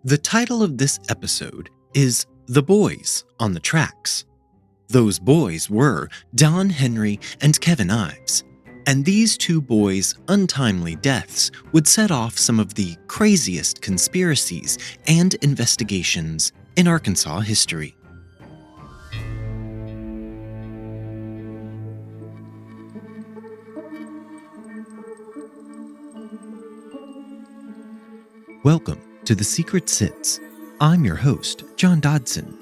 The title of this episode is The Boys on the Tracks. Those boys were Don Henry and Kevin Ives, and these two boys' untimely deaths would set off some of the craziest conspiracies and investigations in Arkansas history. Welcome to The Secret Sits. I'm your host, John Dodson.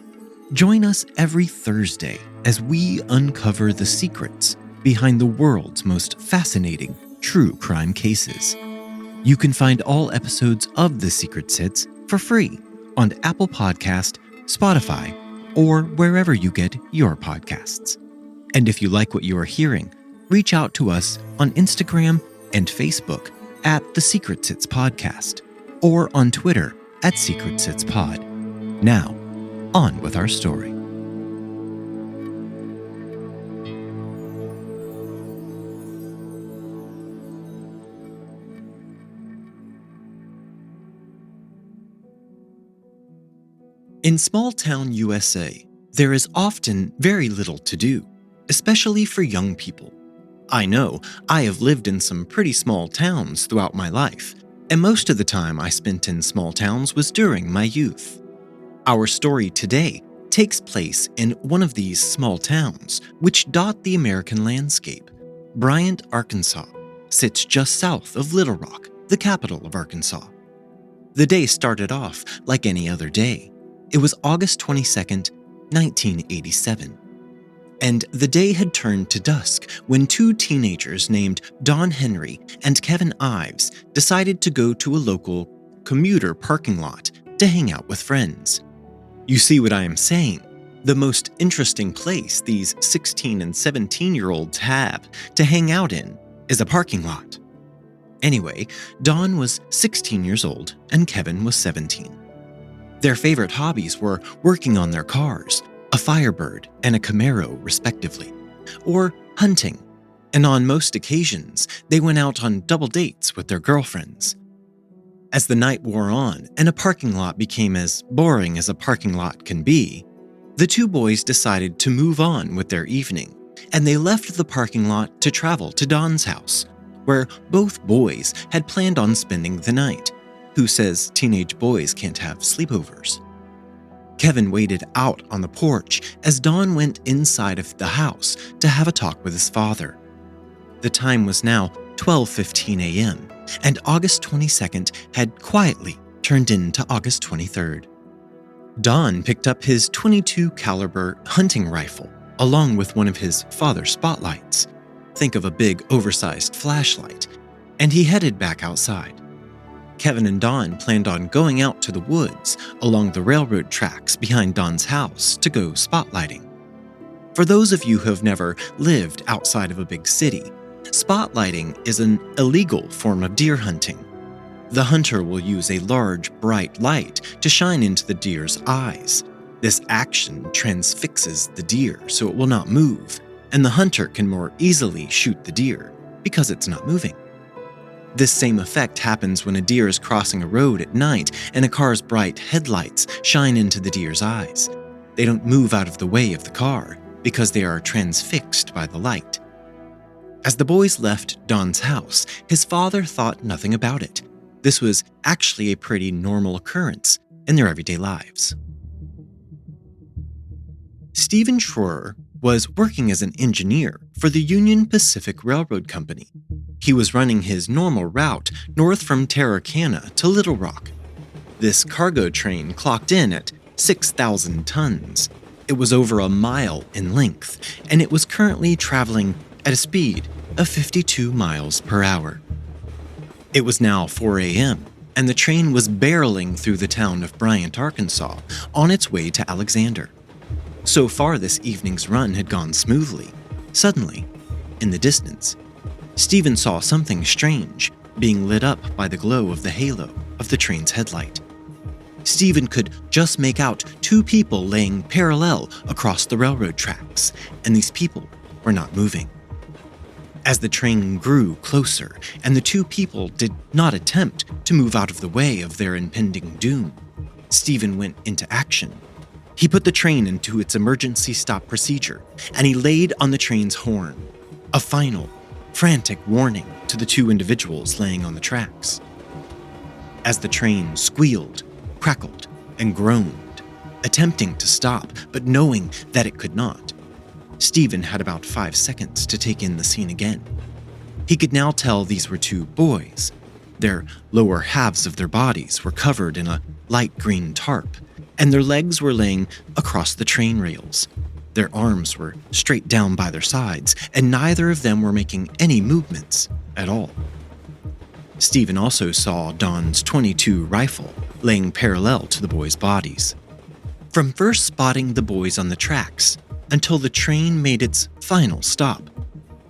Join us every Thursday as we uncover the secrets behind the world's most fascinating true crime cases. You can find all episodes of The Secret Sits for free on Apple Podcast, Spotify, or wherever you get your podcasts. And if you like what you are hearing, reach out to us on Instagram and Facebook at The Secret Sits Podcast, or on Twitter at Secret Sits Pod. Now, on with our story. In small-town USA, there is often very little to do, especially for young people. I know I have lived in some pretty small towns throughout my life, and most of the time I spent in small towns was during my youth. Our story today takes place in one of these small towns, which dot the American landscape. Bryant, Arkansas, sits just south of Little Rock, the capital of Arkansas. The day started off like any other day. It was August 22nd, 1987. And the day had turned to dusk when two teenagers named Don Henry and Kevin Ives decided to go to a local commuter parking lot to hang out with friends. You see what I am saying? The most interesting place these 16 and 17-year-olds have to hang out in is a parking lot. Anyway, Don was 16 years old and Kevin was 17. Their favorite hobbies were working on their cars, a Firebird and a Camaro respectively, or hunting, and on most occasions they went out on double dates with their girlfriends. As the night wore on and a parking lot became as boring as a parking lot can be, the two boys decided to move on with their evening, and they left the parking lot to travel to Don's house, where both boys had planned on spending the night. Who says teenage boys can't have sleepovers? Kevin waited out on the porch as Don went inside of the house to have a talk with his father. The time was now 12:15 a.m., and August 22nd had quietly turned into August 23rd. Don picked up his .22 caliber hunting rifle along with one of his father's spotlights. Think of a big oversized flashlight, and he headed back outside. Kevin and Don planned on going out to the woods along the railroad tracks behind Don's house to go spotlighting. For those of you who have never lived outside of a big city, spotlighting is an illegal form of deer hunting. The hunter will use a large, bright light to shine into the deer's eyes. This action transfixes the deer so it will not move, and the hunter can more easily shoot the deer because it's not moving. This same effect happens when a deer is crossing a road at night and a car's bright headlights shine into the deer's eyes. They don't move out of the way of the car because they are transfixed by the light. As the boys left Don's house, his father thought nothing about it. This was actually a pretty normal occurrence in their everyday lives. Stephen Schroer was working as an engineer for the Union Pacific Railroad Company. He was running his normal route north from Texarkana to Little Rock. This cargo train clocked in at 6,000 tons. It was over a mile in length, and it was currently traveling at a speed of 52 miles per hour. It was now 4 a.m., and the train was barreling through the town of Bryant, Arkansas, on its way to Alexander. So far, this evening's run had gone smoothly. Suddenly, in the distance, Stephen saw something strange being lit up by the glow of the halo of the train's headlight. Stephen could just make out two people laying parallel across the railroad tracks, and these people were not moving. As the train grew closer and the two people did not attempt to move out of the way of their impending doom, Stephen went into action. He put the train into its emergency stop procedure, and he laid on the train's horn, a final, frantic warning to the two individuals laying on the tracks. As the train squealed, crackled, and groaned, attempting to stop, but knowing that it could not, Stephen had about 5 seconds to take in the scene again. He could now tell these were two boys. Their lower halves of their bodies were covered in a light green tarp, and their legs were laying across the train rails. Their arms were straight down by their sides, and neither of them were making any movements at all. Stephen also saw Don's .22 rifle laying parallel to the boys' bodies. From first spotting the boys on the tracks until the train made its final stop,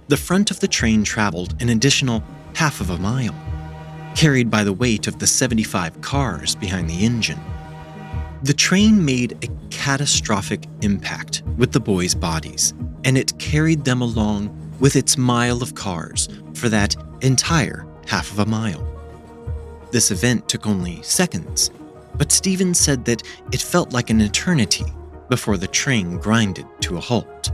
the front of the train traveled an additional half of a mile, carried by the weight of the 75 cars behind the engine. The train made a catastrophic impact with the boys' bodies, and it carried them along with its mile of cars for that entire half of a mile. This event took only seconds, but Stephen said that it felt like an eternity before the train grinded to a halt.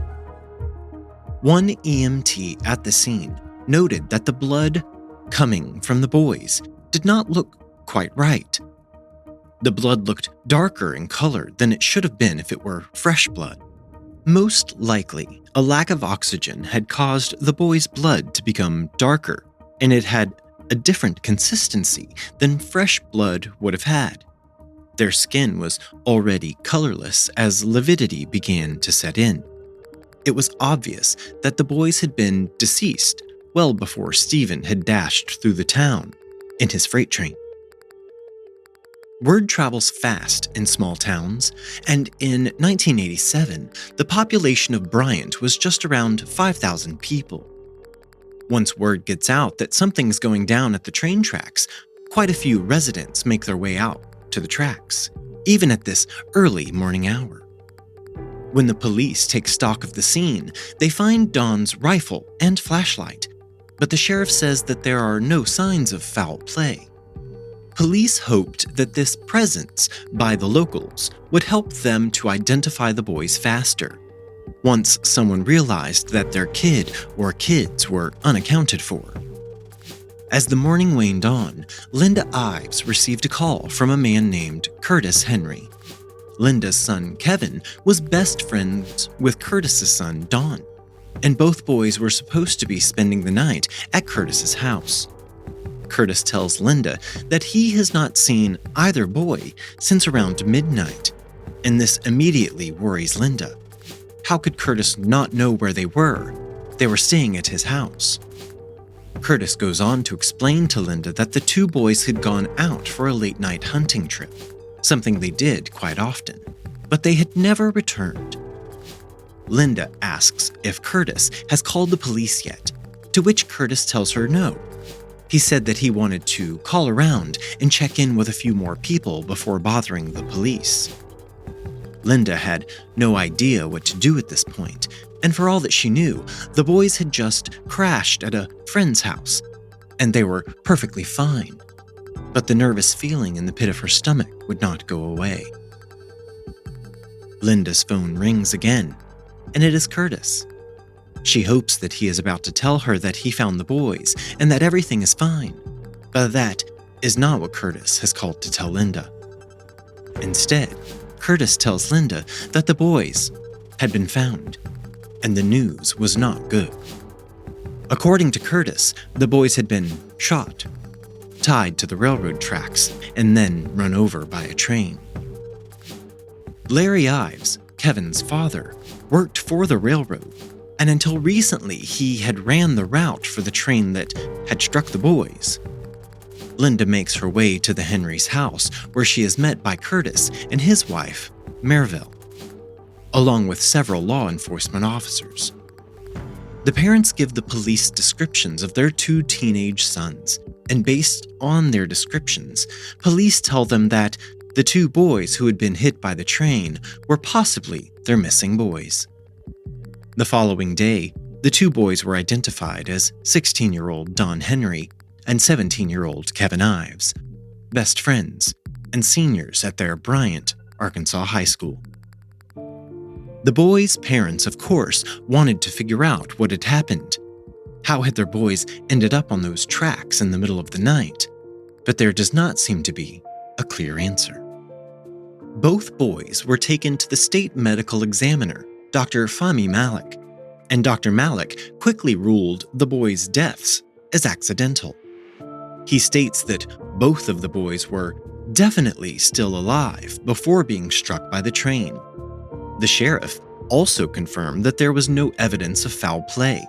One EMT at the scene noted that the blood coming from the boys did not look quite right. The blood looked darker in color than it should have been if it were fresh blood. Most likely, a lack of oxygen had caused the boys' blood to become darker, and it had a different consistency than fresh blood would have had. Their skin was already colorless as lividity began to set in. It was obvious that the boys had been deceased well before Stephen had dashed through the town in his freight train. Word travels fast in small towns, and in 1987, the population of Bryant was just around 5,000 people. Once word gets out that something's going down at the train tracks, quite a few residents make their way out to the tracks, even at this early morning hour. When the police take stock of the scene, they find Don's rifle and flashlight, but the sheriff says that there are no signs of foul play. Police hoped that this presence by the locals would help them to identify the boys faster, once someone realized that their kid or kids were unaccounted for. As the morning waned on, Linda Ives received a call from a man named Curtis Henry. Linda's son, Kevin, was best friends with Curtis's son, Don, and both boys were supposed to be spending the night at Curtis's house. Curtis tells Linda that he has not seen either boy since around midnight, and this immediately worries Linda. How could Curtis not know where they were? They were staying at his house. Curtis goes on to explain to Linda that the two boys had gone out for a late-night hunting trip, something they did quite often, but they had never returned. Linda asks if Curtis has called the police yet, to which Curtis tells her no. He said that he wanted to call around and check in with a few more people before bothering the police. Linda had no idea what to do at this point, and for all that she knew, the boys had just crashed at a friend's house, and they were perfectly fine. But the nervous feeling in the pit of her stomach would not go away. Linda's phone rings again, and it is Curtis. She hopes that he is about to tell her that he found the boys and that everything is fine, but that is not what Curtis has called to tell Linda. Instead, Curtis tells Linda that the boys had been found, and the news was not good. According to Curtis, the boys had been shot, tied to the railroad tracks, and then run over by a train. Larry Ives, Kevin's father, worked for the railroad, and until recently he had ran the route for the train that had struck the boys. Linda makes her way to the Henrys' house, where she is met by Curtis and his wife, Merville, along with several law enforcement officers. The parents give the police descriptions of their two teenage sons, and based on their descriptions, police tell them that the two boys who had been hit by the train were possibly their missing boys. The following day, the two boys were identified as 16-year-old Don Henry and 17-year-old Kevin Ives, best friends and seniors at their Bryant, Arkansas high school. The boys' parents, of course, wanted to figure out what had happened. How had their boys ended up on those tracks in the middle of the night? But there does not seem to be a clear answer. Both boys were taken to the state medical examiner, Dr. Fahmy Malik, and Dr. Malik quickly ruled the boys' deaths as accidental. He states that both of the boys were definitely still alive before being struck by the train. The sheriff also confirmed that there was no evidence of foul play.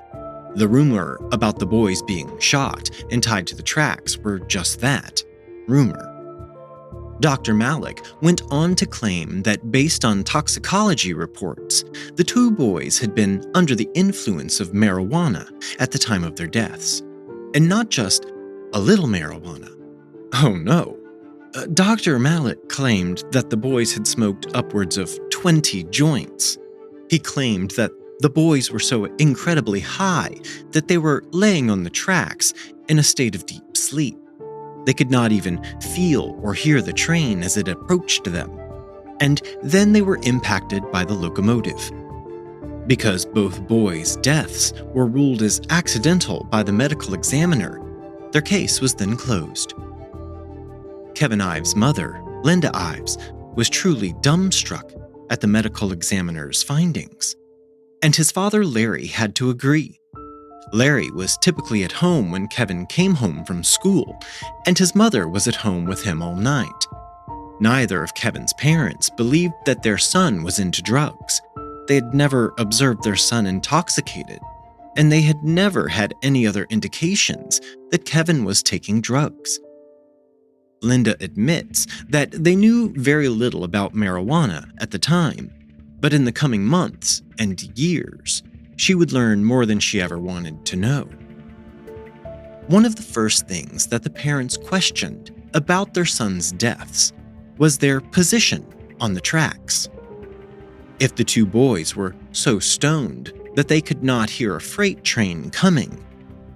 The rumor about the boys being shot and tied to the tracks were just that, rumor. Dr. Malik went on to claim that based on toxicology reports, the two boys had been under the influence of marijuana at the time of their deaths. And not just a little marijuana. Oh no. Dr. Malik claimed that the boys had smoked upwards of 20 joints. He claimed that the boys were so incredibly high that they were laying on the tracks in a state of deep sleep. They could not even feel or hear the train as it approached them. And then they were impacted by the locomotive. Because both boys' deaths were ruled as accidental by the medical examiner, their case was then closed. Kevin Ives' mother, Linda Ives, was truly dumbstruck at the medical examiner's findings. And his father, Larry, had to agree. Larry was typically at home when Kevin came home from school, and his mother was at home with him all night. Neither of Kevin's parents believed that their son was into drugs. They had never observed their son intoxicated, and they had never had any other indications that Kevin was taking drugs. Linda admits that they knew very little about marijuana at the time, but in the coming months and years, she would learn more than she ever wanted to know. One of the first things that the parents questioned about their sons' deaths was their position on the tracks. If the two boys were so stoned that they could not hear a freight train coming,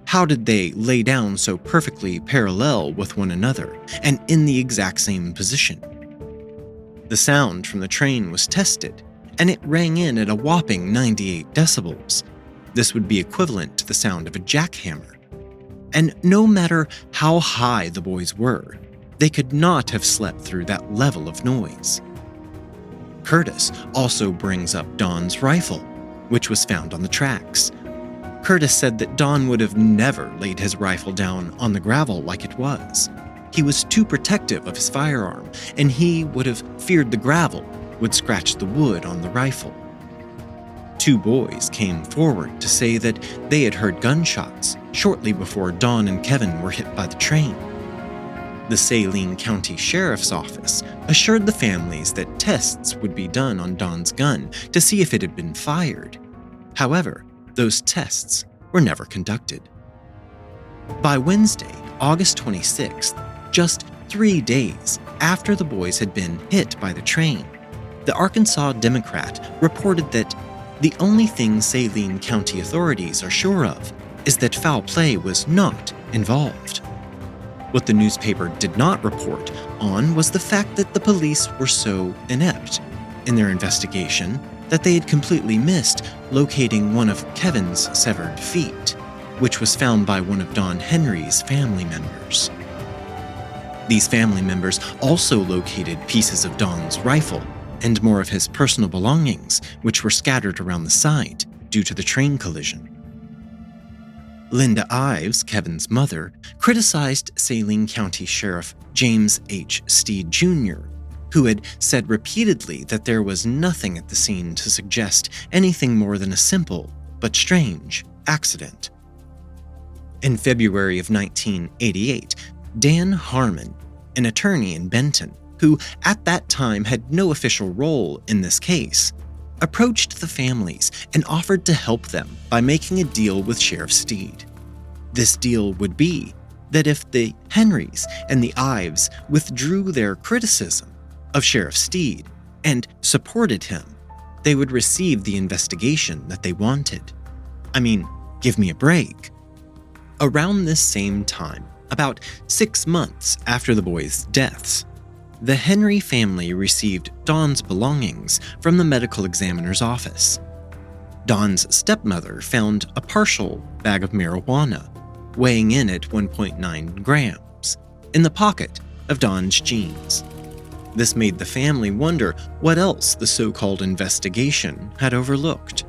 how did they lay down so perfectly parallel with one another and in the exact same position? The sound from the train was tested, and it rang in at a whopping 98 decibels. This would be equivalent to the sound of a jackhammer. And no matter how high the boys were, they could not have slept through that level of noise. Curtis also brings up Don's rifle, which was found on the tracks. Curtis said that Don would have never laid his rifle down on the gravel like it was. He was too protective of his firearm, and he would have feared the gravel would scratch the wood on the rifle. Two boys came forward to say that they had heard gunshots shortly before Don and Kevin were hit by the train. The Saline County Sheriff's Office assured the families that tests would be done on Don's gun to see if it had been fired. However, those tests were never conducted. By Wednesday, August 26th, just 3 days after the boys had been hit by the train, the Arkansas Democrat reported that the only thing Saline County authorities are sure of is that foul play was not involved. What the newspaper did not report on was the fact that the police were so inept in their investigation that they had completely missed locating one of Kevin's severed feet, which was found by one of Don Henry's family members. These family members also located pieces of Don's rifle and more of his personal belongings, which were scattered around the site due to the train collision. Linda Ives, Kevin's mother, criticized Saline County Sheriff James H. Steed Jr., who had said repeatedly that there was nothing at the scene to suggest anything more than a simple but strange accident. In February of 1988, Dan Harmon, an attorney in Benton, who at that time had no official role in this case, approached the families and offered to help them by making a deal with Sheriff Steed. This deal would be that if the Henrys and the Ives withdrew their criticism of Sheriff Steed and supported him, they would receive the investigation that they wanted. I mean, give me a break. Around this same time, about 6 months after the boys' deaths, the Henry family received Dawn's belongings from the medical examiner's office. Dawn's stepmother found a partial bag of marijuana, weighing in at 1.9 grams, in the pocket of Dawn's jeans. This made the family wonder what else the so-called investigation had overlooked.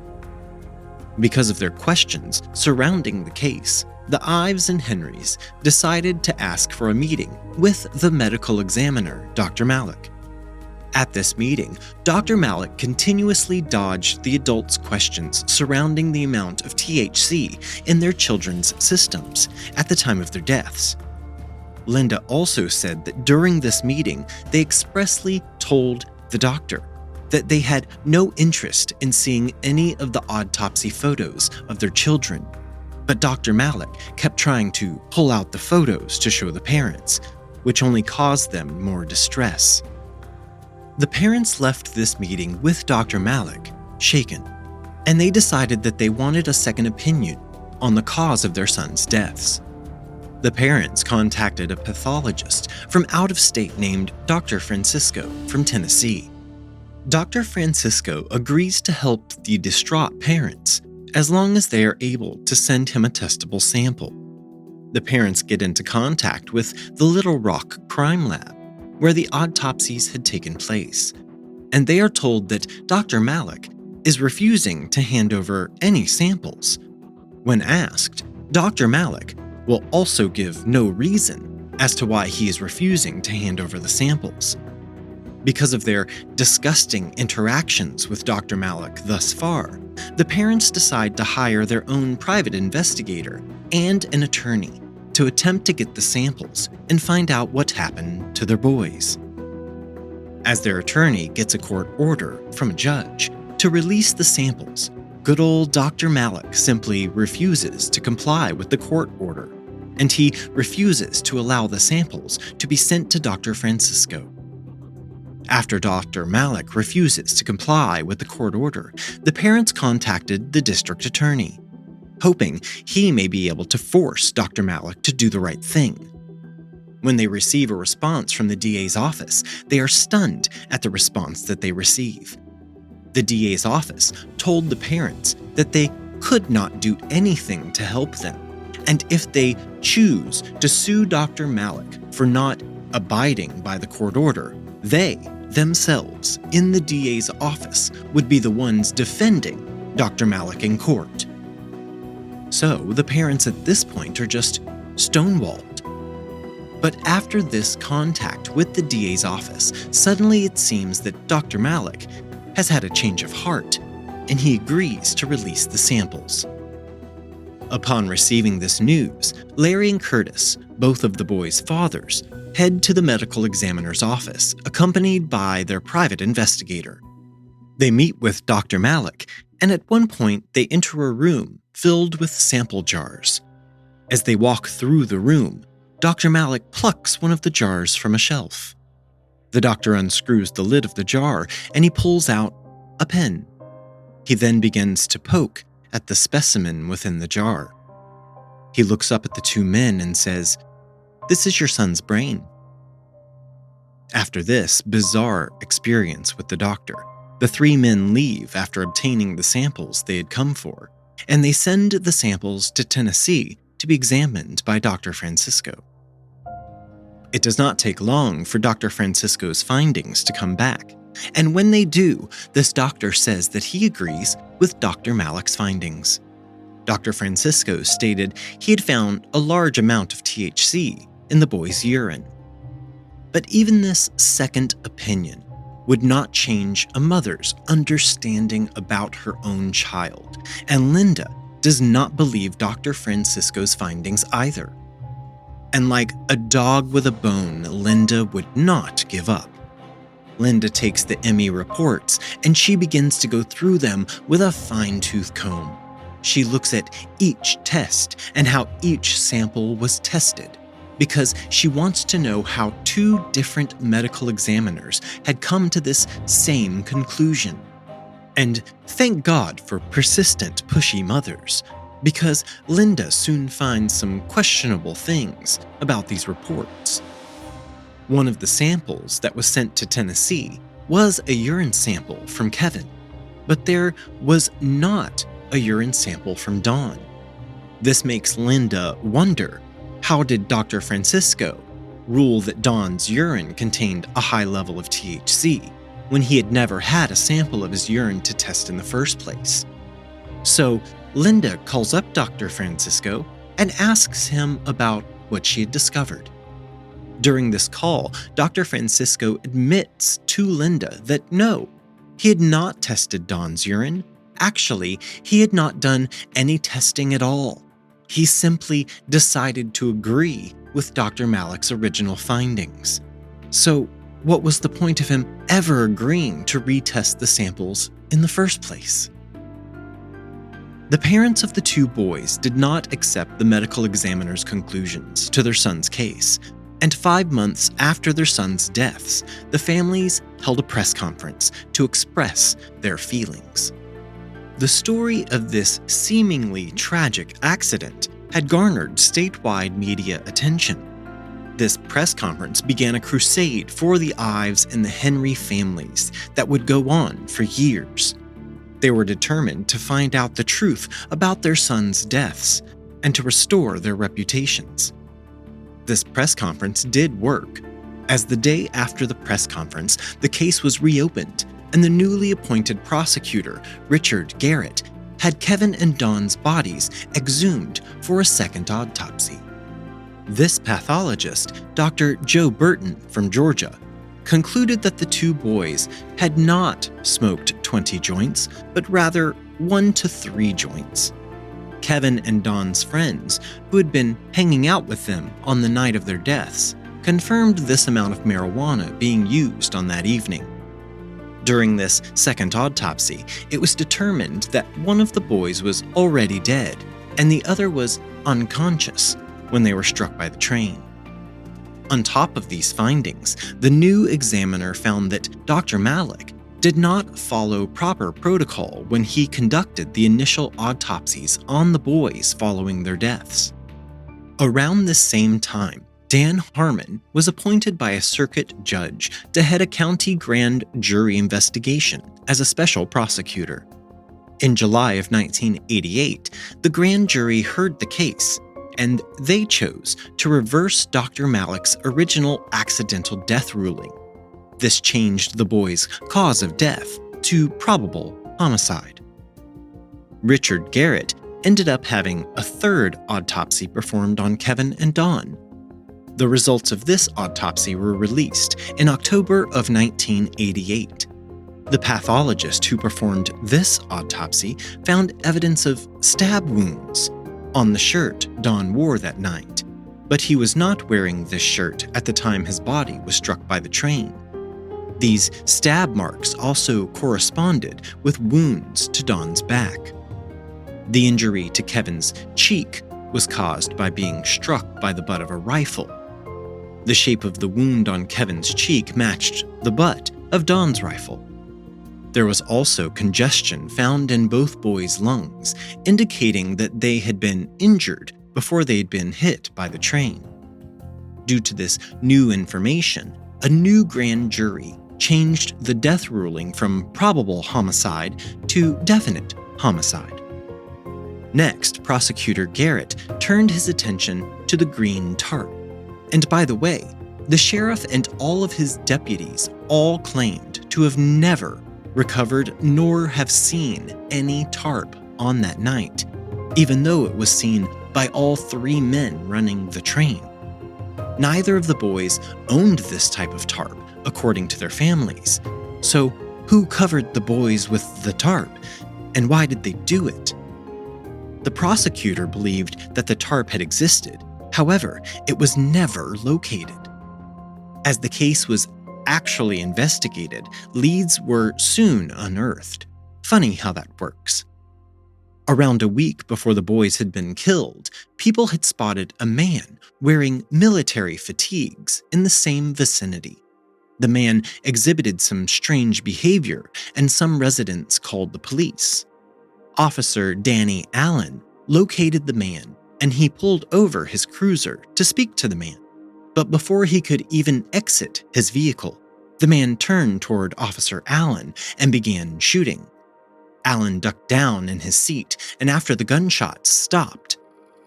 Because of their questions surrounding the case, the Ives and Henrys decided to ask for a meeting with the medical examiner, Dr. Malik. At this meeting, Dr. Malik continuously dodged the adults' questions surrounding the amount of THC in their children's systems at the time of their deaths. Linda also said that during this meeting, they expressly told the doctor that they had no interest in seeing any of the autopsy photos of their children. But Dr. Malik kept trying to pull out the photos to show the parents, which only caused them more distress. The parents left this meeting with Dr. Malik shaken, and they decided that they wanted a second opinion on the cause of their sons' deaths. The parents contacted a pathologist from out of state named Dr. Francisco from Tennessee. Dr. Francisco agrees to help the distraught parents as long as they are able to send him a testable sample. The parents get into contact with the Little Rock crime lab, where the autopsies had taken place, and they are told that Dr. Malik is refusing to hand over any samples. When asked, Dr. Malik will also give no reason as to why he is refusing to hand over the samples. Because of their disgusting interactions with Dr. Malik thus far, the parents decide to hire their own private investigator and an attorney to attempt to get the samples and find out what happened to their boys. As their attorney gets a court order from a judge to release the samples, good old Dr. Malik simply refuses to comply with the court order, and he refuses to allow the samples to be sent to Dr. Francisco. After Dr. Malik refuses to comply with the court order, the parents contacted the district attorney, hoping he may be able to force Dr. Malik to do the right thing. When they receive a response from the DA's office, they are stunned at the response that they receive. The DA's office told the parents that they could not do anything to help them, and if they choose to sue Dr. Malik for not abiding by the court order, they themselves in the DA's office would be the ones defending Dr. Malik in court. So the parents at this point are just stonewalled. But after this contact with the DA's office, suddenly it seems that Dr. Malik has had a change of heart, and he agrees to release the samples. Upon receiving this news, Larry and Curtis, both of the boys' fathers, head to the medical examiner's office, accompanied by their private investigator. They meet with Dr. Malik, and at one point they enter a room filled with sample jars. As they walk through the room, Dr. Malik plucks one of the jars from a shelf. The doctor unscrews the lid of the jar, and he pulls out a pen. He then begins to poke at the specimen within the jar. He looks up at the two men and says, "This is your son's brain." After this bizarre experience with the doctor, the three men leave after obtaining the samples they had come for, and they send the samples to Tennessee to be examined by Dr. Francisco. It does not take long for Dr. Francisco's findings to come back, and when they do, this doctor says that he agrees with Dr. Malik's findings. Dr. Francisco stated he had found a large amount of THC in the boy's urine. But even this second opinion would not change a mother's understanding about her own child, and Linda does not believe Dr. Francisco's findings either. And like a dog with a bone, Linda would not give up. Linda takes the ME reports and she begins to go through them with a fine-tooth comb. She looks at each test and how each sample was tested, because she wants to know how two different medical examiners had come to this same conclusion. And thank God for persistent, pushy mothers, because Linda soon finds some questionable things about these reports. One of the samples that was sent to Tennessee was a urine sample from Kevin, but there was not a urine sample from Dawn. This makes Linda wonder, how did Dr. Francisco rule that Dawn's urine contained a high level of THC when he had never had a sample of his urine to test in the first place? So Linda calls up Dr. Francisco and asks him about what she had discovered. During this call, Dr. Francisco admits to Linda that no, he had not tested Dawn's urine. Actually, he had not done any testing at all. He simply decided to agree with Dr. Malik's original findings. So, what was the point of him ever agreeing to retest the samples in the first place? The parents of the two boys did not accept the medical examiner's conclusions to their son's case, and 5 months after their sons' deaths, the families held a press conference to express their feelings. The story of this seemingly tragic accident had garnered statewide media attention. This press conference began a crusade for the Ives and the Henry families that would go on for years. They were determined to find out the truth about their sons' deaths and to restore their reputations. This press conference did work, as the day after the press conference, the case was reopened and the newly appointed prosecutor, Richard Garrett, had Kevin and Dawn's bodies exhumed for a second autopsy. This pathologist, Dr. Joe Burton from Georgia, concluded that the two boys had not smoked 20 joints, but rather 1 to 3 joints. Kevin and Dawn's friends, who had been hanging out with them on the night of their deaths, confirmed this amount of marijuana being used on that evening. During this second autopsy, it was determined that one of the boys was already dead and the other was unconscious when they were struck by the train. On top of these findings, the new examiner found that Dr. Malik did not follow proper protocol when he conducted the initial autopsies on the boys following their deaths. Around this same time, Dan Harmon was appointed by a circuit judge to head a county grand jury investigation as a special prosecutor. In July of 1988, the grand jury heard the case, and they chose to reverse Dr. Malik's original accidental death ruling. This changed the boys' cause of death to probable homicide. Richard Garrett ended up having a third autopsy performed on Kevin and Dawn. The results of this autopsy were released in October of 1988. The pathologist who performed this autopsy found evidence of stab wounds on the shirt Dawn wore that night, but he was not wearing this shirt at the time his body was struck by the train. These stab marks also corresponded with wounds to Dawn's back. The injury to Kevin's cheek was caused by being struck by the butt of a rifle. The shape of the wound on Kevin's cheek matched the butt of Dawn's rifle. There was also congestion found in both boys' lungs, indicating that they had been injured before they had been hit by the train. Due to this new information, a new grand jury changed the death ruling from probable homicide to definite homicide. Next, Prosecutor Garrett turned his attention to the green tarp. And by the way, the sheriff and all of his deputies all claimed to have never recovered nor have seen any tarp on that night, even though it was seen by all 3 men running the train. Neither of the boys owned this type of tarp, according to their families. So, who covered the boys with the tarp, and why did they do it? The prosecutor believed that the tarp had existed. However, it was never located. As the case was actually investigated, leads were soon unearthed. Funny how that works. Around a week before the boys had been killed, people had spotted a man wearing military fatigues in the same vicinity. The man exhibited some strange behavior, and some residents called the police. Officer Danny Allen located the man, and he pulled over his cruiser to speak to the man. But before he could even exit his vehicle, the man turned toward Officer Allen and began shooting. Allen ducked down in his seat, and after the gunshots stopped,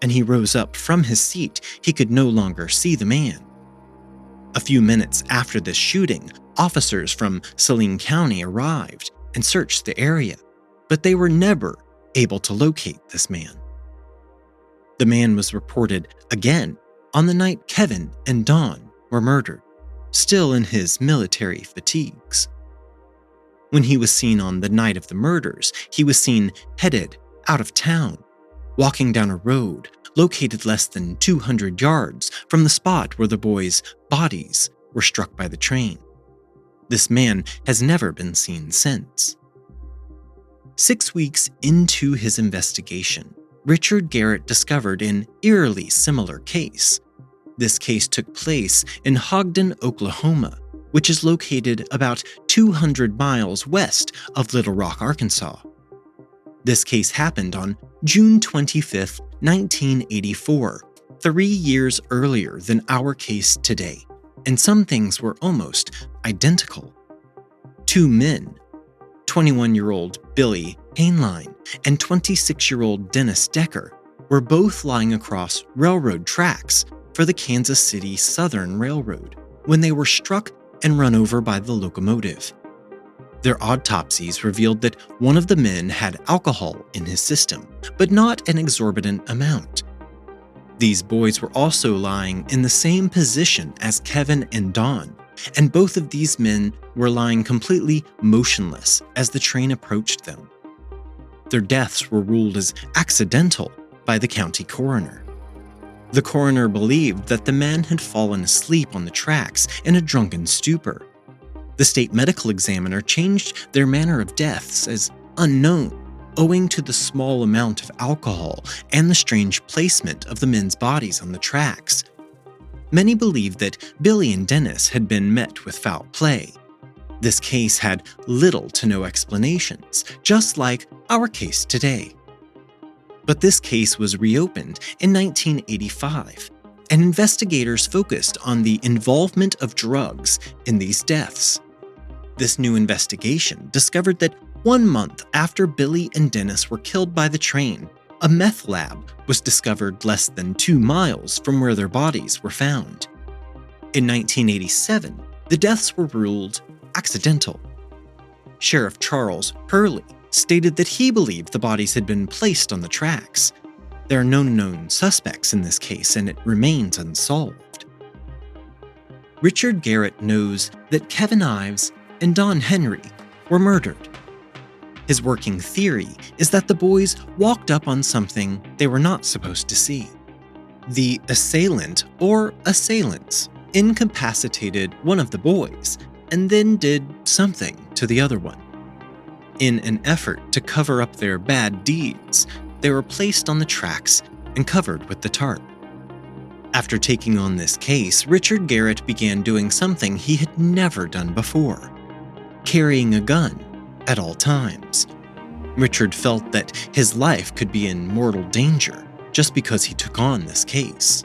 and he rose up from his seat, he could no longer see the man. A few minutes after this shooting, officers from Saline County arrived and searched the area, but they were never able to locate this man. The man was reported again on the night Kevin and Dawn were murdered, still in his military fatigues. When he was seen on the night of the murders, he was seen headed out of town, walking down a road located less than 200 yards from the spot where the boys' bodies were struck by the train. This man has never been seen since. 6 weeks into his investigation, Richard Garrett discovered an eerily similar case. This case took place in Ogden, Oklahoma, which is located about 200 miles west of Little Rock, Arkansas. This case happened on June 25, 1984, 3 years earlier than our case today, and some things were almost identical. Two men, 21-year-old Billy Hainline and 26-year-old Dennis Decker, were both lying across railroad tracks for the Kansas City Southern Railroad when they were struck and run over by the locomotive. Their autopsies revealed that one of the men had alcohol in his system, but not an exorbitant amount. These boys were also lying in the same position as Kevin and Dawn, and both of these men were lying completely motionless as the train approached them. Their deaths were ruled as accidental by the county coroner. The coroner believed that the men had fallen asleep on the tracks in a drunken stupor. The state medical examiner changed their manner of deaths as unknown, owing to the small amount of alcohol and the strange placement of the men's bodies on the tracks. Many believed that Billy and Dennis had been met with foul play. This case had little to no explanations, just like our case today. But this case was reopened in 1985, and investigators focused on the involvement of drugs in these deaths. This new investigation discovered that 1 month after Billy and Dennis were killed by the train, a meth lab was discovered less than 2 miles from where their bodies were found. In 1987, the deaths were ruled accidental. Sheriff Charles Hurley stated that he believed the bodies had been placed on the tracks. There are no known suspects in this case, and it remains unsolved. Richard Garrett knows that Kevin Ives and Don Henry were murdered. His working theory is that the boys walked up on something they were not supposed to see. The assailant or assailants incapacitated one of the boys and then did something to the other one. In an effort to cover up their bad deeds, they were placed on the tracks and covered with the tarp. After taking on this case, Richard Garrett began doing something he had never done before: carrying a gun at all times. Richard felt that his life could be in mortal danger just because he took on this case.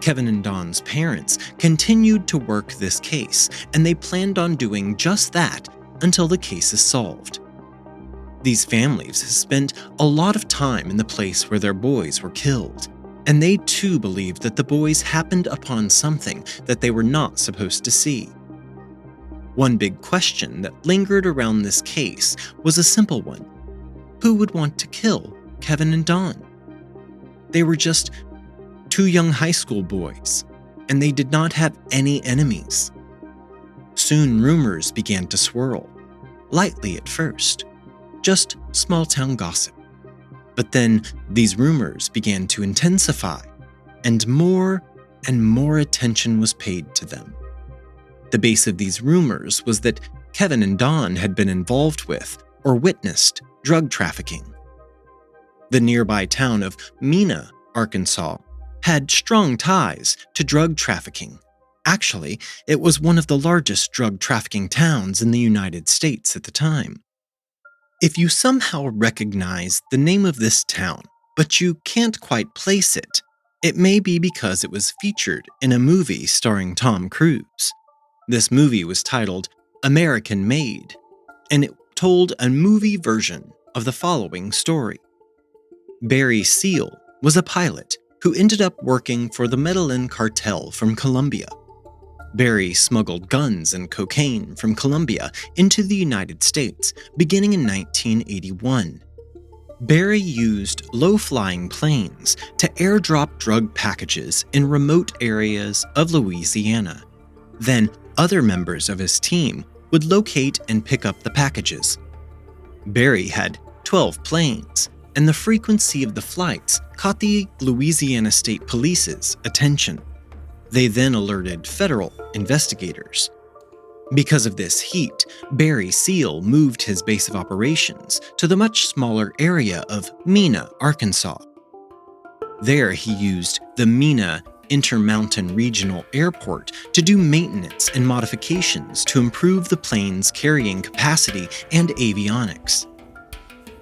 Kevin and Dawn's parents continued to work this case, and they planned on doing just that until the case is solved. These families have spent a lot of time in the place where their boys were killed, and they too believed that the boys happened upon something that they were not supposed to see. One big question that lingered around this case was a simple one: who would want to kill Kevin and Dawn? They were just 2 young high school boys, and they did not have any enemies. Soon rumors began to swirl, lightly at first, just small-town gossip. But then these rumors began to intensify, and more attention was paid to them. The base of these rumors was that Kevin and Dawn had been involved with or witnessed drug trafficking. The nearby town of Mena, Arkansas, had strong ties to drug trafficking. Actually, it was one of the largest drug trafficking towns in the United States at the time. If you somehow recognize the name of this town, but you can't quite place it, It may be because it was featured in a movie starring Tom Cruise. This movie was titled American Made, and it told a movie version of the following story. Barry Seal was a pilot who ended up working for the Medellin cartel from Colombia. Barry smuggled guns and cocaine from Colombia into the United States beginning in 1981. Barry used low-flying planes to airdrop drug packages in remote areas of Louisiana. Then, other members of his team would locate and pick up the packages. Barry had 12 planes, and the frequency of the flights caught the Louisiana State Police's attention. They then alerted federal investigators. Because of this heat, Barry Seal moved his base of operations to the much smaller area of Mena, Arkansas. There he used the Mena Intermountain Regional Airport to do maintenance and modifications to improve the plane's carrying capacity and avionics.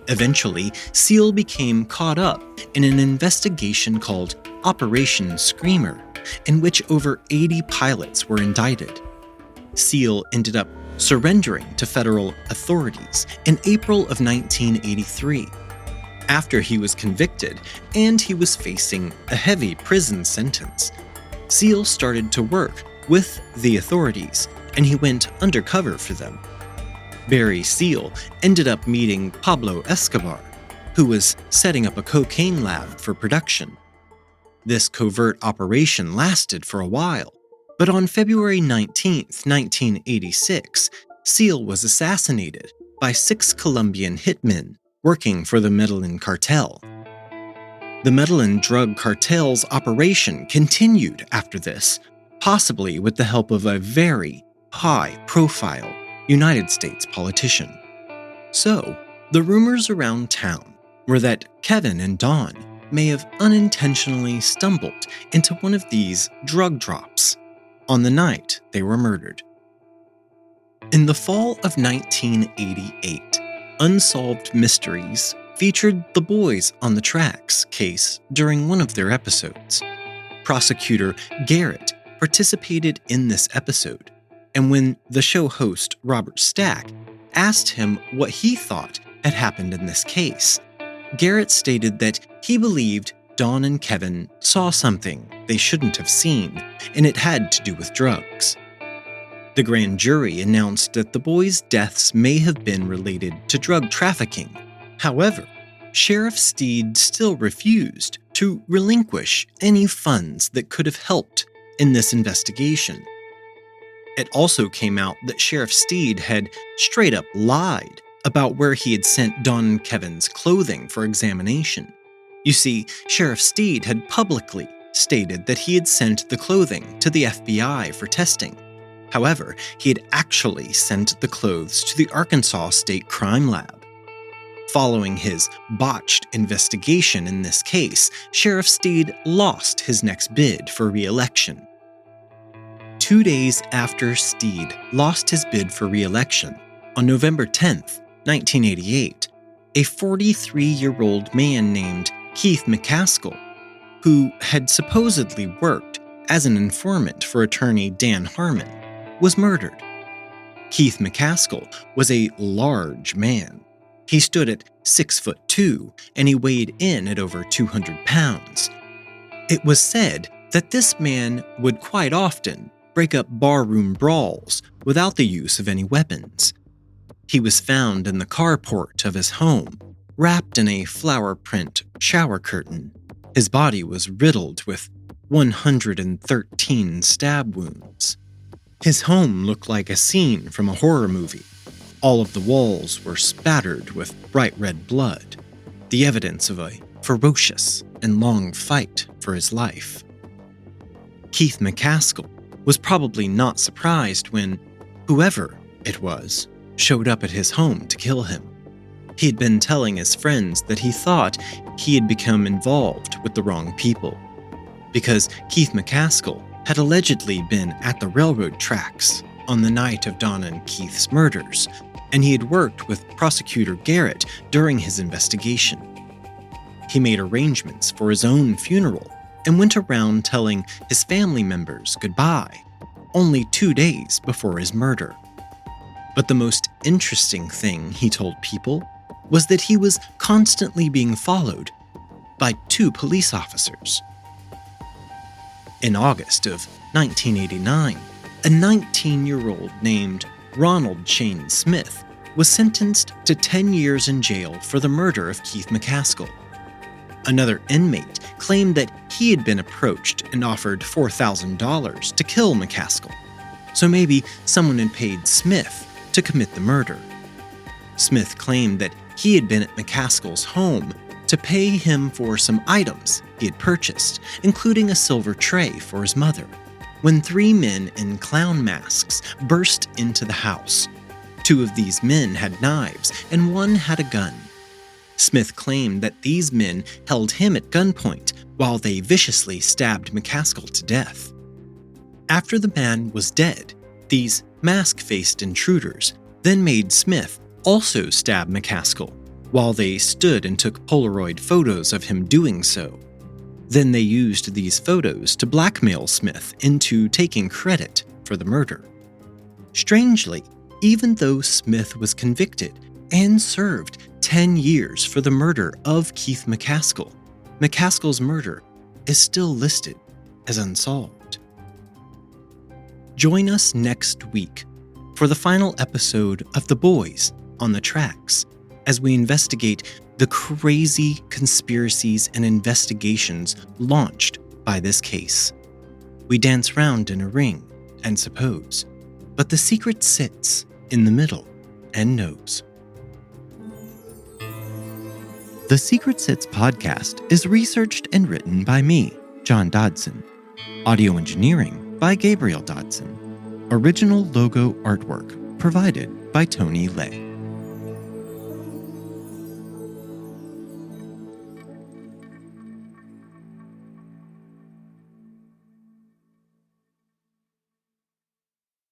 Eventually, Seal became caught up in an investigation called Operation Screamer, in which over 80 pilots were indicted. Seal ended up surrendering to federal authorities in April of 1983. After he was convicted and he was facing a heavy prison sentence, Seal started to work with the authorities and he went undercover for them. Barry Seal ended up meeting Pablo Escobar, who was setting up a cocaine lab for production. This covert operation lasted for a while, but on February 19, 1986, Seal was assassinated by 6 Colombian hitmen working for the Medellin cartel. The Medellin drug cartel's operation continued after this, possibly with the help of a very high-profile United States politician. So, the rumors around town were that Kevin and Don may have unintentionally stumbled into one of these drug drops on the night they were murdered. In the fall of 1988, Unsolved Mysteries featured the Boys on the Tracks case during one of their episodes. Prosecutor Garrett participated in this episode, and when the show host Robert Stack asked him what he thought had happened in this case, Garrett stated that he believed Don and Kevin saw something they shouldn't have seen, and it had to do with drugs. The grand jury announced that the boys' deaths may have been related to drug trafficking. However, Sheriff Steed still refused to relinquish any funds that could have helped in this investigation. It also came out that Sheriff Steed had straight up lied about where he had sent Don and Kevin's clothing for examination. You see, Sheriff Steed had publicly stated that he had sent the clothing to the FBI for testing. However, he had actually sent the clothes to the Arkansas State Crime Lab. Following his botched investigation in this case, Sheriff Steed lost his next bid for re-election. 2 days after Steed lost his bid for re-election, on November 10, 1988, a 43-year-old man named Keith McCaskill, who had supposedly worked as an informant for attorney Dan Harmon, was murdered. Keith McCaskill was a large man. He stood at 6'2" and he weighed in at over 200 pounds. It was said that this man would quite often break up barroom brawls without the use of any weapons. He was found in the carport of his home, wrapped in a flower print shower curtain. His body was riddled with 113 stab wounds. His home looked like a scene from a horror movie. All of the walls were spattered with bright red blood, the evidence of a ferocious and long fight for his life. Keith McCaskill was probably not surprised when whoever it was showed up at his home to kill him. He had been telling his friends that he thought he had become involved with the wrong people, because Keith McCaskill had allegedly been at the railroad tracks on the night of Donna and Keith's murders, and he had worked with Prosecutor Garrett during his investigation. He made arrangements for his own funeral and went around telling his family members goodbye, only 2 days before his murder. But the most interesting thing he told people was that he was constantly being followed by 2 police officers. In August of 1989, a 19-year-old named Ronald Shane Smith was sentenced to 10 years in jail for the murder of Keith McCaskill. Another inmate claimed that he had been approached and offered $4,000 to kill McCaskill, so maybe someone had paid Smith to commit the murder. Smith claimed that he had been at McCaskill's home to pay him for some items he had purchased, including a silver tray for his mother, when 3 men in clown masks burst into the house. 2 of these men had knives and 1 had a gun. Smith claimed that these men held him at gunpoint while they viciously stabbed McCaskill to death. After the man was dead, these mask-faced intruders then made Smith also stab McCaskill while they stood and took Polaroid photos of him doing so. Then they used these photos to blackmail Smith into taking credit for the murder. Strangely, even though Smith was convicted and served 10 years for the murder of Keith McCaskill, McCaskill's murder is still listed as unsolved. Join us next week for the final episode of The Boys on the Tracks as we investigate the crazy conspiracies and investigations launched by this case. We dance round in a ring and suppose, but the secret sits in the middle and knows. The Secret Sits podcast is researched and written by me, John Dodson. Audio engineering by Gabriel Dodson. Original logo artwork provided by Tony Lay.